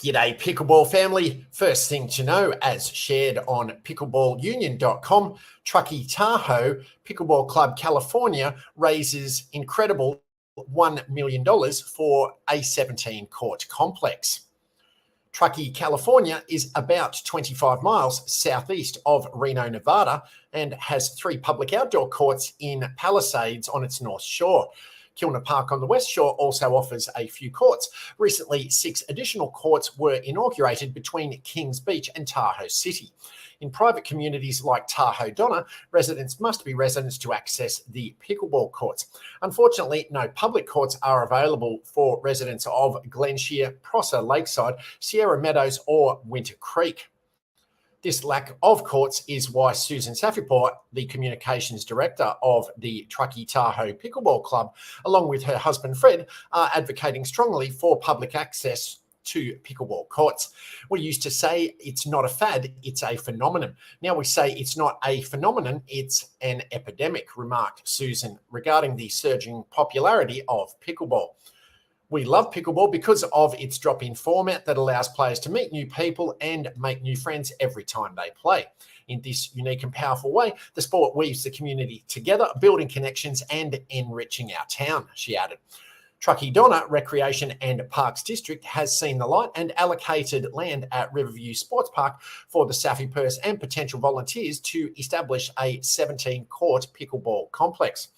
G'day Pickleball family. First thing to know, as shared on pickleballunion.com, Truckee Tahoe Pickleball Club California raises incredible $1 million for a 17-court complex. Truckee, California is about 25 miles southeast of Reno, Nevada, and has 3 public outdoor courts in Palisades on its north shore. Kilner Park on the west shore also offers a few courts. Recently, 6 additional courts were inaugurated between Kings Beach and Tahoe City. In private communities like Tahoe Donna, residents must be residents to access the pickleball courts. Unfortunately, no public courts are available for residents of Glenshire, Prosser, Lakeside, Sierra Meadows, or Winter Creek. This lack of courts is why Susan Safipur, the communications director of the Truckee Tahoe Pickleball Club, along with her husband Fred, are advocating strongly for public access to pickleball courts. We used to say it's not a fad, it's a phenomenon. Now we say it's not a phenomenon, it's an epidemic, remarked Susan regarding the surging popularity of pickleball. We love pickleball because of its drop-in format that allows players to meet new people and make new friends every time they play. In this unique and powerful way, the sport weaves the community together, building connections and enriching our town, she added. Truckee Donna Recreation and Parks District has seen the light and allocated land at Riverview Sports Park for the Safipurs and potential volunteers to establish a 17-court pickleball complex.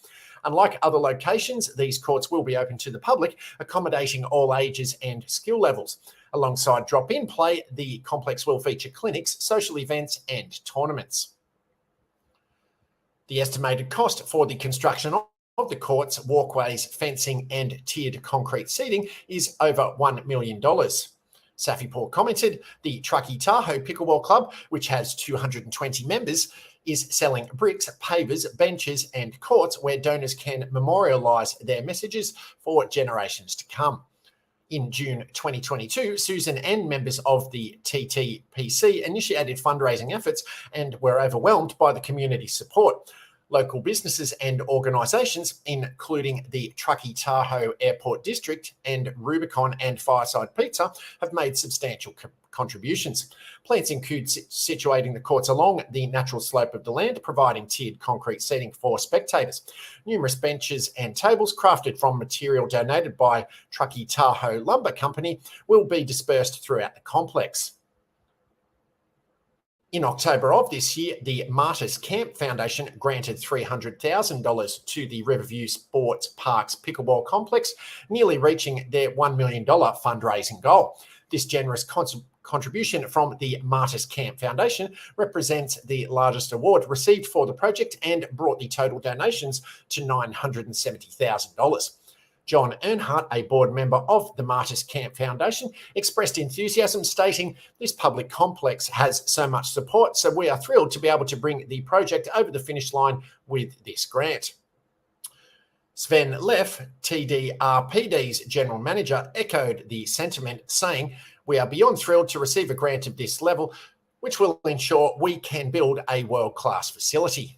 Unlike other locations, these courts will be open to the public, accommodating all ages and skill levels. Alongside drop-in play, the complex will feature clinics, social events, and tournaments. The estimated cost for the construction of the courts, walkways, fencing, and tiered concrete seating is over $1 million. Safipur commented, the Truckee Tahoe Pickleball Club, which has 220 members, is selling bricks, pavers, benches, and courts where donors can memorialise their messages for generations to come. In June 2022, Susan and members of the TTPC initiated fundraising efforts and were overwhelmed by the community support. Local businesses and organisations, including the Truckee Tahoe Airport District and Rubicon and Fireside Pizza, have made substantial contributions. Plans include situating the courts along the natural slope of the land, providing tiered concrete seating for spectators. Numerous benches and tables crafted from material donated by Truckee Tahoe Lumber Company will be dispersed throughout the complex. In October of this year, the Martyrs Camp Foundation granted $300,000 to the Riverview Sports Parks Pickleball Complex, nearly reaching their $1 million fundraising goal. This generous contribution from the Martyrs Camp Foundation represents the largest award received for the project and brought the total donations to $970,000. John Earnhardt, a board member of the Martyrs Camp Foundation, expressed enthusiasm, stating, "This public complex has so much support, so we are thrilled to be able to bring the project over the finish line with this grant." Sven Leff, TDRPD's general manager, echoed the sentiment, saying, "We are beyond thrilled to receive a grant of this level, which will ensure we can build a world-class facility."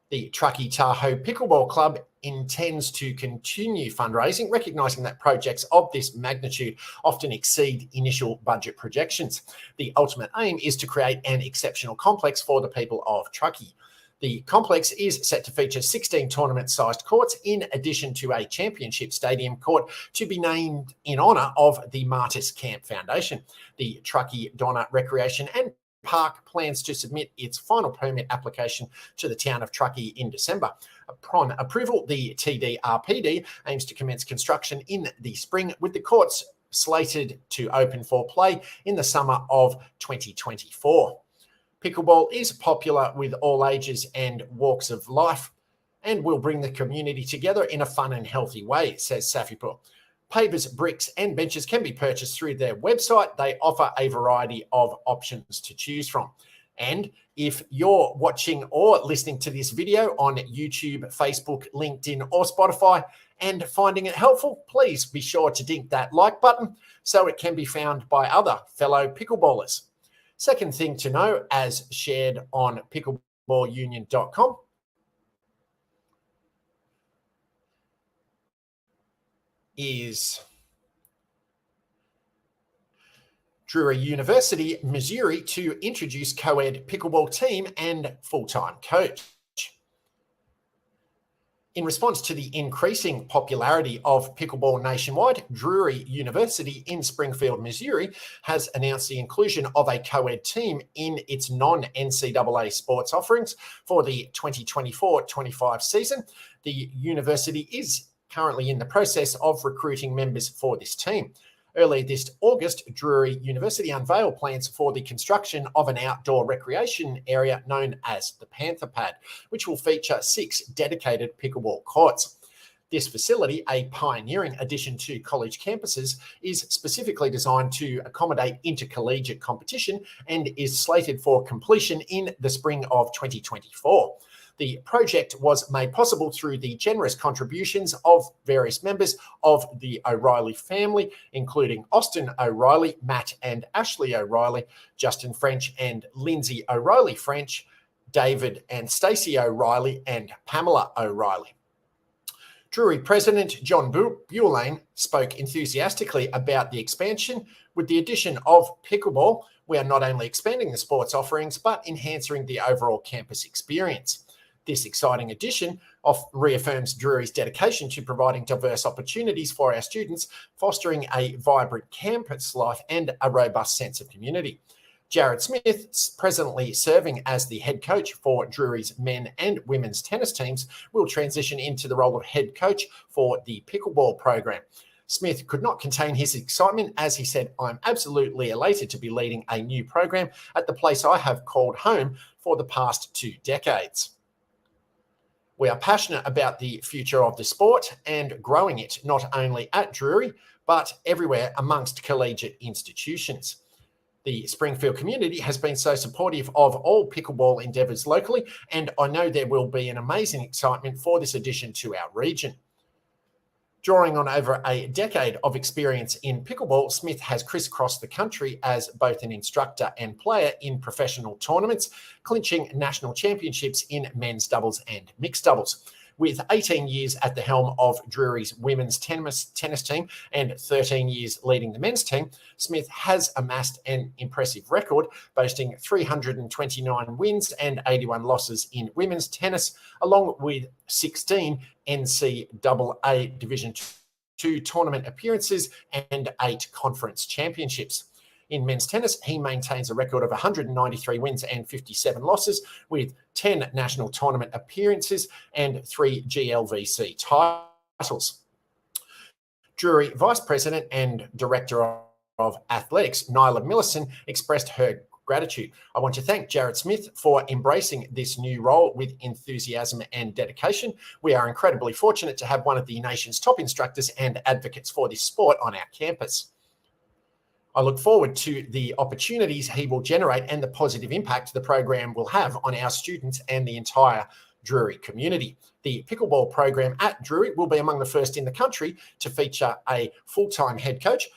The Truckee Tahoe Pickleball Club intends to continue fundraising, recognising that projects of this magnitude often exceed initial budget projections. The ultimate aim is to create an exceptional complex for the people of Truckee. The complex is set to feature 16 tournament-sized courts, in addition to a championship stadium court to be named in honour of the Martyrs Camp Foundation. The Truckee Donna Recreation and Park plans to submit its final permit application to the town of Truckee in December. Upon approval, the TDRPD aims to commence construction in the spring, with the courts slated to open for play in the summer of 2024. Pickleball is popular with all ages and walks of life and will bring the community together in a fun and healthy way, says Safipur. Pavers, bricks, and benches can be purchased through their website. They offer a variety of options to choose from. And if you're watching or listening to this video on YouTube, Facebook, LinkedIn, or Spotify and finding it helpful, please be sure to ding that like button so it can be found by other fellow pickleballers. Second thing to know, as shared on pickleballunion.com, is Drury University, Missouri, to introduce co-ed pickleball team and full-time coach. In response to the increasing popularity of pickleball nationwide, Drury University in Springfield, Missouri, has announced the inclusion of a co-ed team in its non-NCAA sports offerings for the 2024-25 season. The university is currently in the process of recruiting members for this team. Earlier this August, Drury University unveiled plans for the construction of an outdoor recreation area known as the Panther Pad, which will feature 6 dedicated pickleball courts. This facility, a pioneering addition to college campuses, is specifically designed to accommodate intercollegiate competition and is slated for completion in the spring of 2024. The project was made possible through the generous contributions of various members of the O'Reilly family, including Austin O'Reilly, Matt and Ashley O'Reilly, Justin French and Lindsay O'Reilly French, David and Stacey O'Reilly, and Pamela O'Reilly. Drury President John Bewlane spoke enthusiastically about the expansion. With the addition of pickleball, we are not only expanding the sports offerings, but enhancing the overall campus experience. This exciting addition reaffirms Drury's dedication to providing diverse opportunities for our students, fostering a vibrant campus life and a robust sense of community. Jared Smith, presently serving as the head coach for Drury's men and women's tennis teams, will transition into the role of head coach for the pickleball program. Smith could not contain his excitement as he said, "I'm absolutely elated to be leading a new program at the place I have called home for the past 2 decades. We are passionate about the future of the sport and growing it not only at Drury, but everywhere amongst collegiate institutions. The Springfield community has been so supportive of all pickleball endeavours locally, and I know there will be an amazing excitement for this addition to our region." Drawing on over a decade of experience in pickleball, Smith has crisscrossed the country as both an instructor and player in professional tournaments, clinching national championships in men's doubles and mixed doubles. With 18 years at the helm of Drury's women's tennis team and 13 years leading the men's team, Smith has amassed an impressive record, boasting 329 wins and 81 losses in women's tennis, along with 16 NCAA Division II tournament appearances and 8 conference championships. In men's tennis, he maintains a record of 193 wins and 57 losses, with 10 national tournament appearances and 3 GLVC titles. Drury Vice President and Director of Athletics, Nyla Millison, expressed her gratitude. "I want to thank Jared Smith for embracing this new role with enthusiasm and dedication. We are incredibly fortunate to have one of the nation's top instructors and advocates for this sport on our campus. I look forward to the opportunities he will generate and the positive impact the program will have on our students and the entire Drury community. The pickleball program at Drury will be among the first in the country to feature a full-time head coach,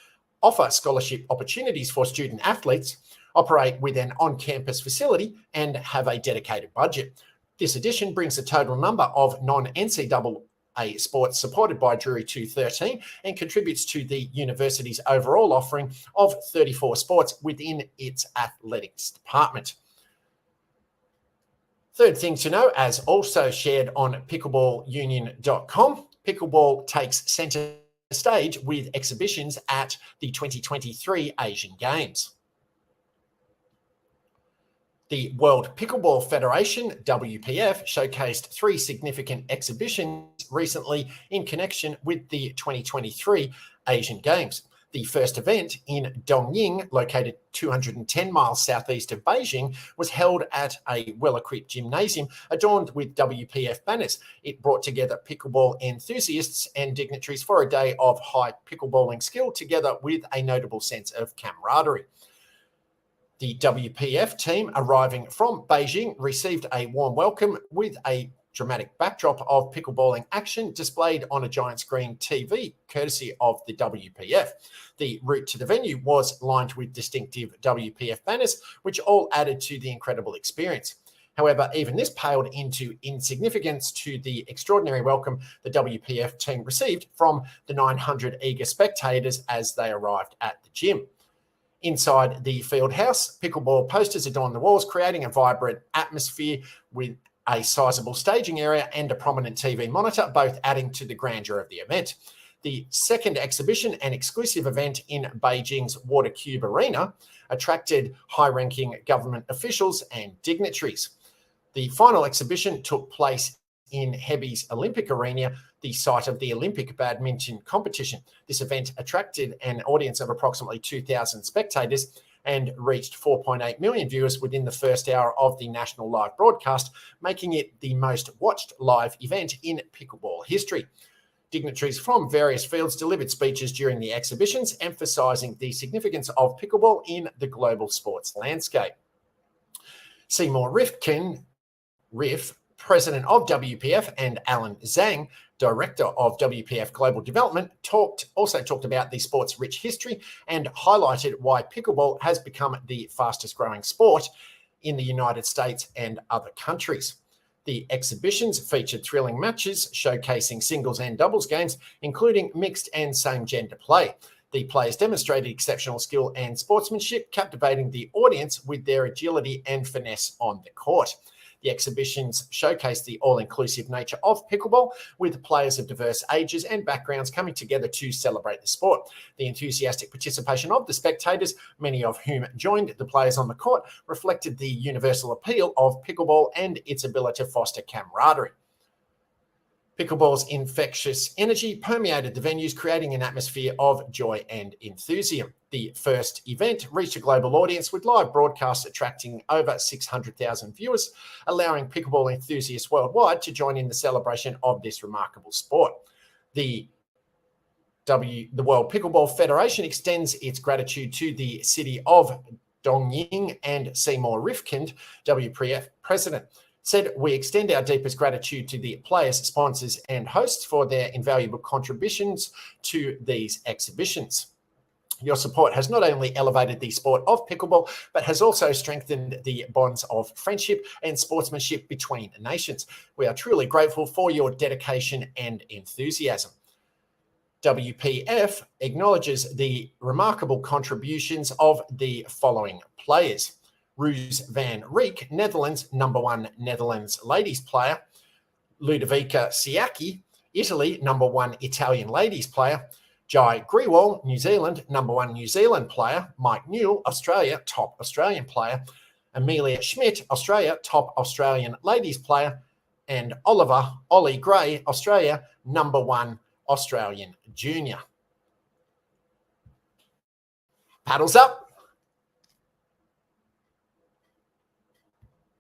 offer scholarship opportunities for student athletes, operate with an on-campus facility, and have a dedicated budget. This addition brings the total number of non-NCAA sports supported by Drury to 13 and contributes to the university's overall offering of 34 sports within its athletics department." Third thing to know, as also shared on pickleballunion.com, pickleball takes centre stage with exhibitions at the 2023 Asian Games. The World Pickleball Federation, WPF, showcased 3 significant exhibitions recently in connection with the 2023 Asian Games. The first event in Dongying, located 210 miles southeast of Beijing, was held at a well-equipped gymnasium adorned with WPF banners. It brought together pickleball enthusiasts and dignitaries for a day of high pickleballing skill, together with a notable sense of camaraderie. The WPF team arriving from Beijing received a warm welcome with a dramatic backdrop of pickleballing action displayed on a giant screen TV, courtesy of the WPF. The route to the venue was lined with distinctive WPF banners, which all added to the incredible experience. However, even this paled into insignificance to the extraordinary welcome the WPF team received from the 900 eager spectators as they arrived at the gym. Inside the field house, pickleball posters adorn the walls, creating a vibrant atmosphere with a sizable staging area and a prominent TV monitor, both adding to the grandeur of the event. The second exhibition, an exclusive event in Beijing's Water Cube Arena, attracted high-ranking government officials and dignitaries. The final exhibition took place in Hebei's Olympic Arena, the site of the Olympic badminton competition. This event attracted an audience of approximately 2,000 spectators and reached 4.8 million viewers within the first hour of the national live broadcast, making it the most watched live event in pickleball history. Dignitaries from various fields delivered speeches during the exhibitions, emphasising the significance of pickleball in the global sports landscape. Seymour Riff, president of WPF, and Alan Zhang, director of WPF Global Development, also talked about the sport's rich history and highlighted why pickleball has become the fastest growing sport in the United States and other countries. The exhibitions featured thrilling matches showcasing singles and doubles games, including mixed and same-gender play. The players demonstrated exceptional skill and sportsmanship, captivating the audience with their agility and finesse on the court. The exhibitions showcased the all-inclusive nature of pickleball, with players of diverse ages and backgrounds coming together to celebrate the sport. The enthusiastic participation of the spectators, many of whom joined the players on the court, reflected the universal appeal of pickleball and its ability to foster camaraderie. Pickleball's infectious energy permeated the venues, creating an atmosphere of joy and enthusiasm. The first event reached a global audience with live broadcasts attracting over 600,000 viewers, allowing pickleball enthusiasts worldwide to join in the celebration of this remarkable sport. The World Pickleball Federation extends its gratitude to the city of Dongying, and Seymour Rifkind, WPF president, said, "We extend our deepest gratitude to the players, sponsors, and hosts for their invaluable contributions to these exhibitions. Your support has not only elevated the sport of pickleball, but has also strengthened the bonds of friendship and sportsmanship between nations. We are truly grateful for your dedication and enthusiasm." WPF acknowledges the remarkable contributions of the following players: Roos van Rijk, Netherlands, #1 Netherlands ladies player; Ludovica Siaki, Italy, #1 Italian ladies player; Jai Grewal, New Zealand, #1 New Zealand player; Mike Newell, Australia, top Australian player; Amelia Schmidt, Australia, top Australian ladies player; and Ollie Gray, Australia, #1 Australian junior. Paddles up.